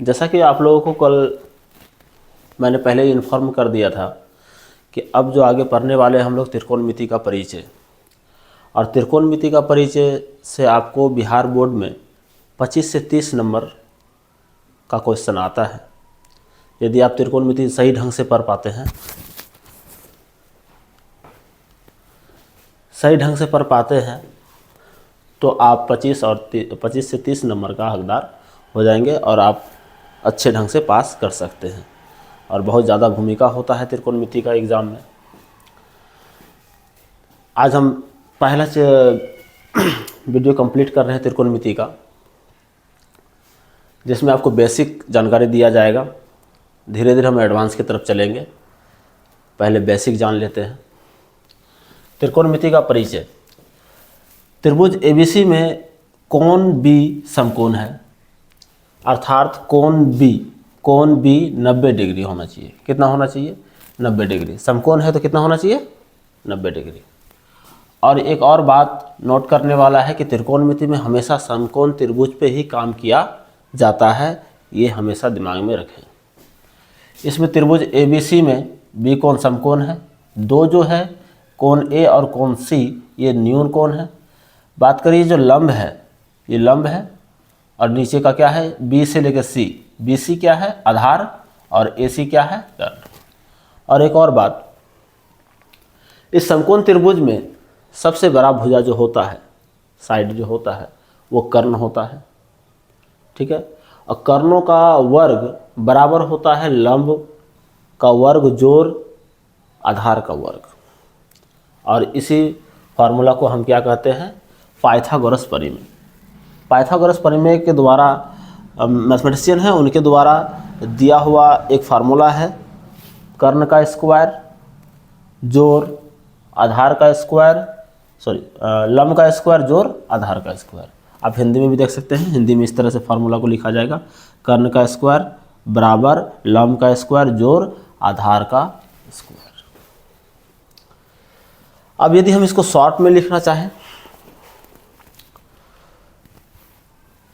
जैसा कि आप लोगों को कल मैंने पहले ही इन्फॉर्म कर दिया था कि अब जो आगे पढ़ने वाले हम लोग त्रिकोणमिति का परिचय, और त्रिकोणमिति का परिचय से आपको बिहार बोर्ड में 25 से 30 नंबर का क्वेश्चन आता है। यदि आप त्रिकोणमिति सही ढंग से पढ़ पाते हैं, तो आप 25 से 30 नंबर का हकदार हो जाएंगे और आप अच्छे ढंग से पास कर सकते हैं। और बहुत ज़्यादा भूमिका होता है त्रिकोणमिति का एग्ज़ाम में। आज हम पहला वीडियो कंप्लीट कर रहे हैं त्रिकोणमिति का, जिसमें आपको बेसिक जानकारी दिया जाएगा। धीरे धीरे हम एडवांस की तरफ चलेंगे। पहले बेसिक जान लेते हैं। त्रिकोणमिति का परिचय। त्रिभुज एबीसी में कोण बी समकोण है, अर्थात कोण बी 90 डिग्री होना चाहिए। कितना होना चाहिए? 90 डिग्री। समकोण है तो कितना होना चाहिए? 90 डिग्री। और एक और बात नोट करने वाला है कि त्रिकोणमिति में हमेशा समकोण त्रिभुज पे ही काम किया जाता है, ये हमेशा दिमाग में रखें। इसमें त्रिभुज एबीसी में बी कोण समकोण है, दो जो है कोण ए और कोण सी ये न्यून कोण है। बात करिए जो लंब है, ये लंब है और नीचे का क्या है? बी से लेकर सी। बी सी क्या है? आधार, और ए सी क्या है? कर्ण। और एक और बात, इस समकोण त्रिभुज में सबसे बड़ा भुजा जो होता है, साइड जो होता है, वो कर्ण होता है। ठीक है। और कर्णों का वर्ग बराबर होता है लंब का वर्ग जोड़ आधार का वर्ग। और इसी फार्मूला को हम क्या कहते हैं? पाइथागोरस परिमेय। पाइथागोरस परिमेय के द्वारा मैथमेटिशियन है, उनके द्वारा दिया हुआ एक फार्मूला है, कर्ण का स्क्वायर जोड़ आधार का स्क्वायर, लंब का स्क्वायर जोड़ आधार का स्क्वायर। आप हिंदी में भी देख सकते हैं। हिंदी में इस तरह से फार्मूला को लिखा जाएगा, कर्ण का स्क्वायर बराबर लंब का स्क्वायर जोड़ आधार का स्क्वायर। अब यदि हम इसको शॉर्ट में लिखना चाहें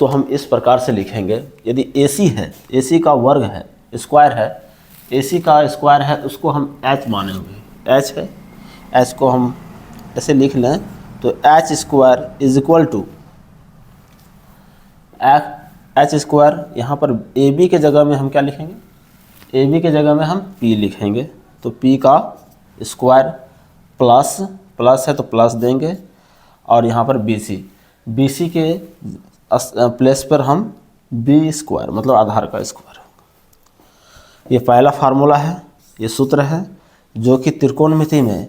तो हम इस प्रकार से लिखेंगे। यदि AC है, AC का वर्ग है, स्क्वायर है, AC का स्क्वायर है, उसको हम H माने हुए, H है, H को हम ऐसे लिख लें तो H square is equal to H square. यहाँ पर AB के जगह में हम क्या लिखेंगे? AB के जगह में हम P लिखेंगे। तो P का स्क्वायर प्लस है तो प्लस देंगे, और यहाँ पर BC के प्लेस पर हम B स्क्वायर मतलब आधार का स्क्वायर। ये पहला फार्मूला है, ये सूत्र है जो कि त्रिकोणमिति में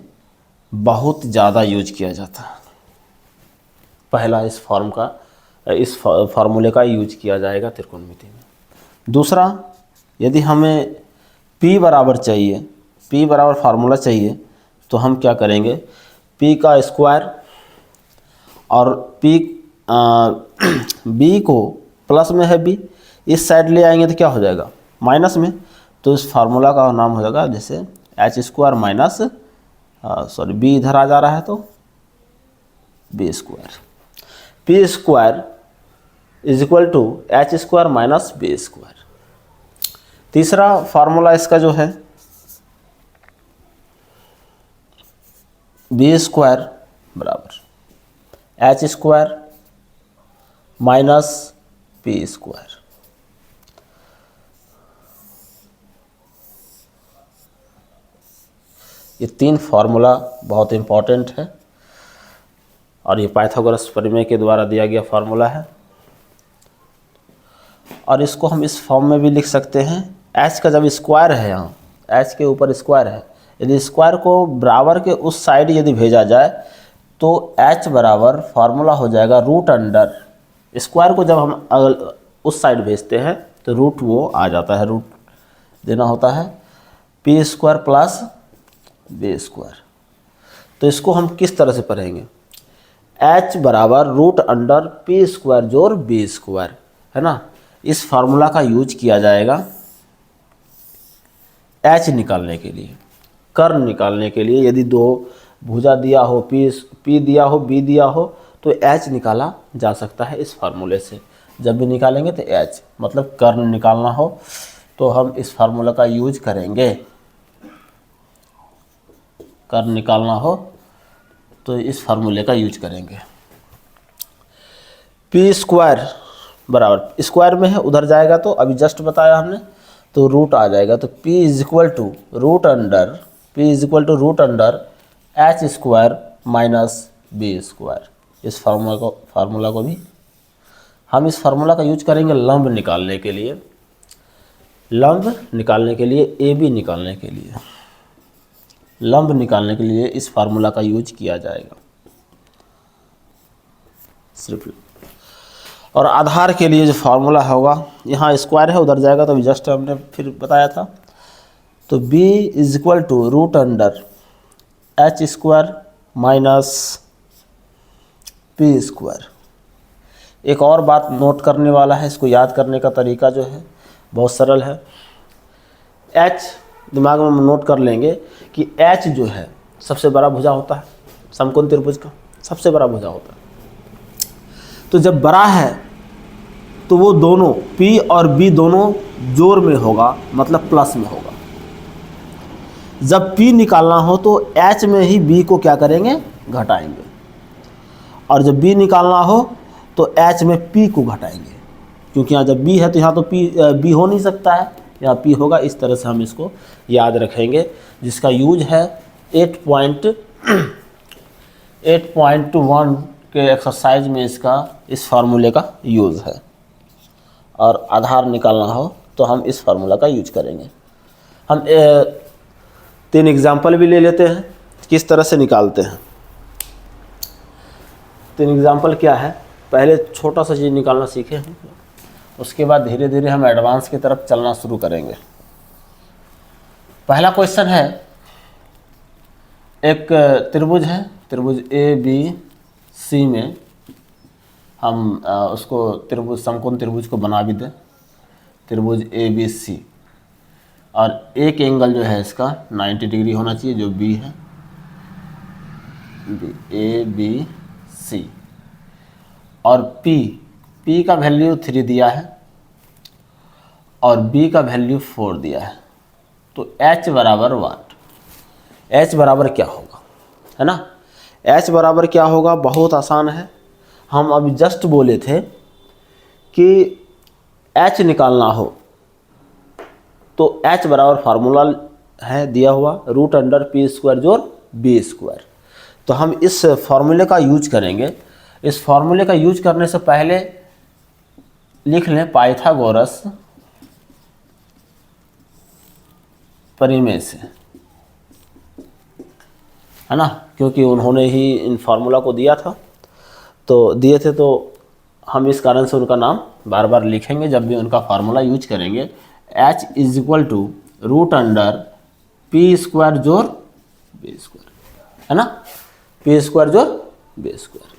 बहुत ज़्यादा यूज किया जाता है। पहला इस फार्मूले का यूज किया जाएगा त्रिकोणमिति में। दूसरा, यदि हमें P बराबर चाहिए, P बराबर फार्मूला चाहिए, तो हम क्या करेंगे? P का स्क्वायर और B को प्लस में है, B इस साइड ले आएंगे तो क्या हो जाएगा? माइनस में। तो इस फार्मूला का नाम हो जाएगा जैसे H स्क्वायर माइनस B इधर आ जा रहा है तो B square. P square is equal to H square minus B square. तीसरा फार्मूला इसका जो है B स्क्वायर बराबर H square minus P square. ये तीन फार्मूला बहुत इम्पॉर्टेंट है और ये पाइथागोरस परिमेय के द्वारा दिया गया फार्मूला है। और इसको हम इस फॉर्म में भी लिख सकते हैं। H का जब स्क्वायर है, यहाँ H के ऊपर स्क्वायर है, यदि स्क्वायर को बराबर के उस साइड यदि भेजा जाए तो H बराबर फार्मूला हो जाएगा रूट अंडर। स्क्वायर को जब हम उस साइड भेजते हैं तो रूट वो आ जाता है, रूट देना होता है P square plus B square. तो इसको हम किस तरह से पढ़ेंगे? H बराबर रूट अंडर P स्क्वायर जोड़ B स्क्वायर, है ना। इस फार्मूला का यूज किया जाएगा H निकालने के लिए, कर्ण निकालने के लिए। यदि दो भुजा दिया हो, P दिया हो, B दिया हो, तो H निकाला जा सकता है इस फार्मूले से। जब भी निकालेंगे तो एच, मतलब कर्ण निकालना हो तो हम इस फार्मूला का यूज करेंगे। कर्ण निकालना हो तो इस फार्मूले का यूज करेंगे। पी स्क्वायर बराबर स्क्वायर में है, उधर जाएगा तो अभी जस्ट बताया हमने, तो रूट आ जाएगा। तो P is equal to root under H square minus B square. इस फार्मूला को भी हम इस फार्मूला का यूज करेंगे लंब निकालने के लिए, ए बी निकालने के लिए, लंब निकालने के लिए इस फार्मूला का यूज किया जाएगा सिर्फ। और आधार के लिए जो फार्मूला होगा, यहाँ स्क्वायर है उधर जाएगा तो जस्ट हमने फिर बताया था, तो b is equal to root under H square minus P square. एक और बात नोट करने वाला है, इसको याद करने का तरीका जो है बहुत सरल है। h दिमाग में हम नोट कर लेंगे कि h जो है सबसे बड़ा भुजा होता है, समकोण त्रिभुज का सबसे बड़ा भुजा होता है। तो जब बड़ा है तो वो दोनों P और B दोनों जोड़ में होगा, मतलब प्लस में होगा। जब P निकालना हो तो H में ही B को क्या करेंगे, घटाएंगे, और जब B निकालना हो तो H में P को घटाएंगे, क्योंकि यहाँ जब B है तो यहाँ तो B हो नहीं सकता है, यहाँ P होगा। इस तरह से हम इसको याद रखेंगे, जिसका यूज है 8.1 के एक्सरसाइज में इसका इस फार्मूले का यूज़ है। और आधार निकालना हो तो हम इस फार्मूला का यूज करेंगे। हम 3 एग्जाम्पल भी ले लेते हैं किस तरह से निकालते हैं। 3 एग्जाम्पल क्या है, पहले छोटा सा चीज़ निकालना सीखे हैं, उसके बाद धीरे धीरे हम एडवांस की तरफ चलना शुरू करेंगे। पहला क्वेश्चन है, एक त्रिभुज है, त्रिभुज ए बी सी में हम उसको त्रिभुज समकोण त्रिभुज को बना भी दें, त्रिभुज ए बी सी, और एक एंगल जो है इसका 90 डिग्री होना चाहिए, जो बी है, ए बी सी, और पी का वैल्यू 3 दिया है और बी का वैल्यू 4 दिया है। तो h बराबर 1, h बराबर क्या होगा, है ना। h बराबर क्या होगा, बहुत आसान है। हम अभी जस्ट बोले थे कि h निकालना हो तो h बराबर फार्मूला है दिया हुआ, रूट अंडर पी स्क्वायर जोड़ बी स्क्वायर। तो हम इस फार्मूले का यूज करेंगे। इस फार्मूले का यूज करने से पहले लिख लें पाइथागोरस परिमेय से, है ना, क्योंकि उन्होंने ही इन फार्मूला को दिए थे, तो हम इस कारण से उनका नाम बार बार लिखेंगे जब भी उनका फार्मूला यूज करेंगे। h is equal to root under P square जोड़ बी स्क्वायर, है ना, पी स्क्वायर जोड़ बी स्क्वायर।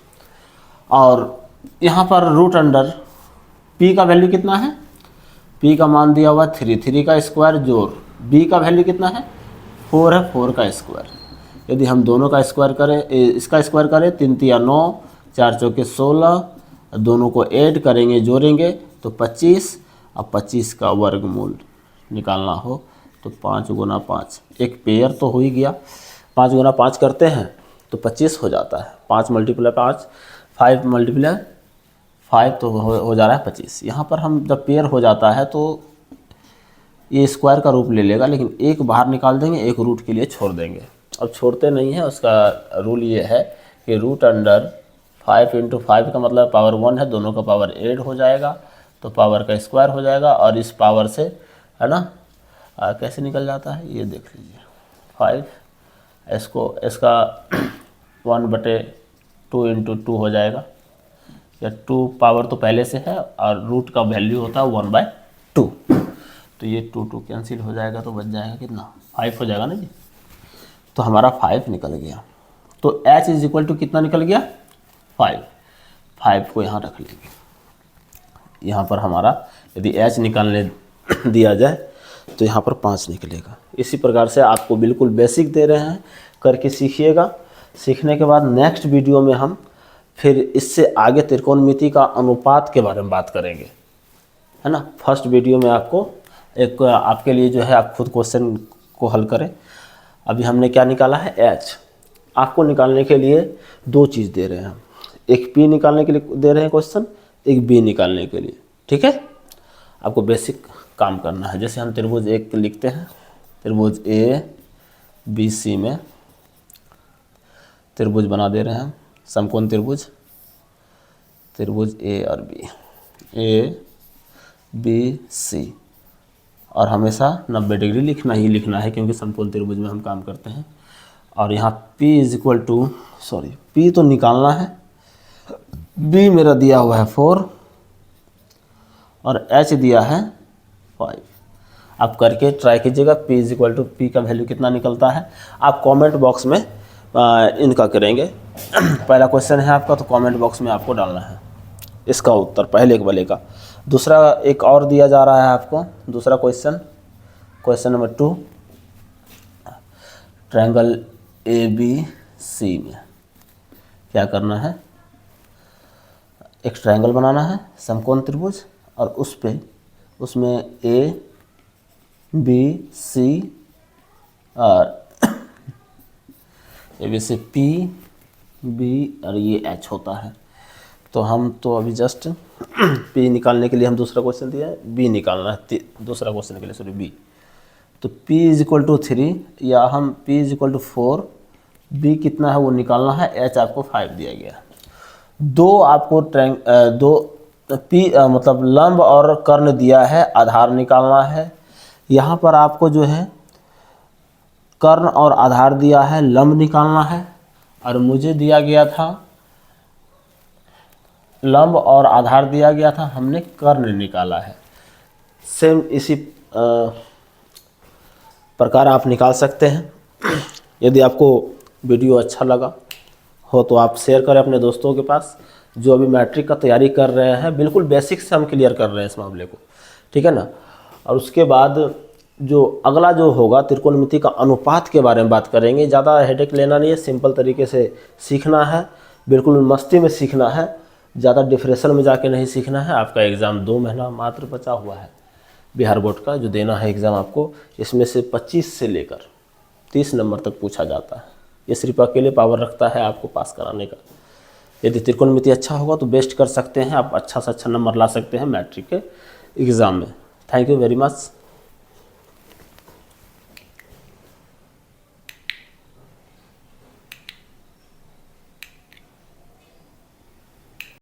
और यहाँ पर रूट अंडर p का वैल्यू कितना है, p का मान दिया हुआ 3 का स्क्वायर जोड़ b का वैल्यू कितना है 4 है, 4 का स्क्वायर। यदि हम दोनों का स्क्वायर करें, इसका स्क्वायर करें, 3 3 9, 4 चौके 16, दोनों को ऐड करेंगे जोड़ेंगे तो 25, अब 25 का वर्गमूल निकालना हो तो 5 गुना 5, एक पेयर तो हो ही गया, 5 गुना 5 करते हैं तो 25 हो जाता है, 5 मल्टीप्लाई 5, 5 मल्टीप्लाई 5 तो हो जा रहा है 25। यहाँ पर हम जब पेयर हो जाता है तो ये स्क्वायर का रूप ले लेगा, लेकिन एक बाहर निकाल देंगे, एक रूट के लिए छोड़ देंगे। अब छोड़ते नहीं है, उसका रूल ये है कि रूट अंडर 5 × 5 का मतलब पावर 1 है, दोनों का पावर 8 हो जाएगा, तो पावर का स्क्वायर हो जाएगा। और इस पावर से, है ना, कैसे निकल जाता है ये देख लीजिए, 5 इसका 1/2 × 2 हो जाएगा, या 2 पावर तो पहले से है और रूट का वैल्यू होता है 1/2, तो ये 2 कैंसिल हो जाएगा तो बच जाएगा कितना, 5 हो जाएगा ना जी। तो हमारा 5 निकल गया। तो h इज इक्वल टू कितना निकल गया 5 को यहाँ रख लेंगे। यहाँ पर हमारा यदि h निकालने दिया जाए तो यहाँ पर 5 निकलेगा। इसी प्रकार से आपको बिल्कुल बेसिक दे रहे हैं, करके सीखिएगा। सीखने के बाद नेक्स्ट वीडियो में हम फिर इससे आगे त्रिकोणमिति का अनुपात के बारे में बात करेंगे, है ना। फर्स्ट वीडियो में आपको एक आपके लिए जो है आप खुद क्वेश्चन को हल करें। अभी हमने क्या निकाला है, एच। आपको निकालने के लिए दो चीज़ दे रहे हैं हम, एक पी निकालने के लिए दे रहे हैं क्वेश्चन, एक बी निकालने के लिए, ठीक है। आपको बेसिक काम करना है। जैसे हम त्रिभुज एक लिखते हैं, त्रिभुज ए बी सी में त्रिभुज बना दे रहे हैं हम, समकोण त्रिभुज, त्रिभुज ए और बी, ए बी सी, और हमेशा 90 डिग्री लिखना ही लिखना है क्योंकि समकोण त्रिभुज में हम काम करते हैं। और यहाँ P is equal to, sorry P तो निकालना है, B मेरा दिया हुआ है 4 और H दिया है 5। आप करके ट्राई कीजिएगा। P is equal to, P का वैल्यू कितना निकलता है आप कमेंट बॉक्स में इनका करेंगे। पहला क्वेश्चन है आपका, तो कमेंट बॉक्स में आपको डालना है इसका उत्तर पहले एक वाले का। दूसरा एक और दिया जा रहा है आपको, दूसरा question, question number 2, triangle A B C में क्या करना है, एक ट्रायंगल बनाना है समकोण त्रिभुज, और उस पे उसमें ए बी सी और A B C P B और ये एच होता है। तो हम तो अभी जस्ट पी निकालने के लिए हम दूसरा क्वेश्चन दिया है, बी निकालना है दूसरा क्वेश्चन के लिए, सॉरी बी। तो P इज इक्वल टू 3 या हम P is equal to 4, B कितना है वो निकालना है, H आपको 5 दिया गया। दो आपको दो P मतलब लंब और कर्ण दिया है, आधार निकालना है। यहाँ पर आपको जो है कर्ण और आधार दिया है, लंब निकालना है, और मुझे दिया गया था लंब और आधार दिया गया था, हमने कर्ण निकाला है। सेम इसी प्रकार आप निकाल सकते हैं। यदि आपको वीडियो अच्छा लगा हो तो आप शेयर करें अपने दोस्तों के पास जो अभी मैट्रिक का तैयारी कर रहे हैं। बिल्कुल बेसिक से हम क्लियर कर रहे हैं इस मामले को, ठीक है ना। और उसके बाद जो अगला जो होगा त्रिकोणमिति का अनुपात के बारे में बात करेंगे। ज़्यादा हेडेक लेना नहीं है, सिंपल तरीके से सीखना है, बिल्कुल मस्ती में सीखना है, ज़्यादा डिप्रेशन में जाके नहीं सीखना है। आपका एग्ज़ाम 2 महीना मात्र बचा हुआ है बिहार बोर्ड का, जो देना है एग्ज़ाम आपको। इसमें से 25 से लेकर 30 नंबर तक पूछा जाता है। ये सिर्फ अकेले पावर रखता है आपको पास कराने का। यदि त्रिकोणमिति अच्छा होगा तो बेस्ट कर सकते हैं आप, अच्छा से अच्छा नंबर ला सकते हैं मैट्रिक के एग्ज़ाम में। Thank you very much.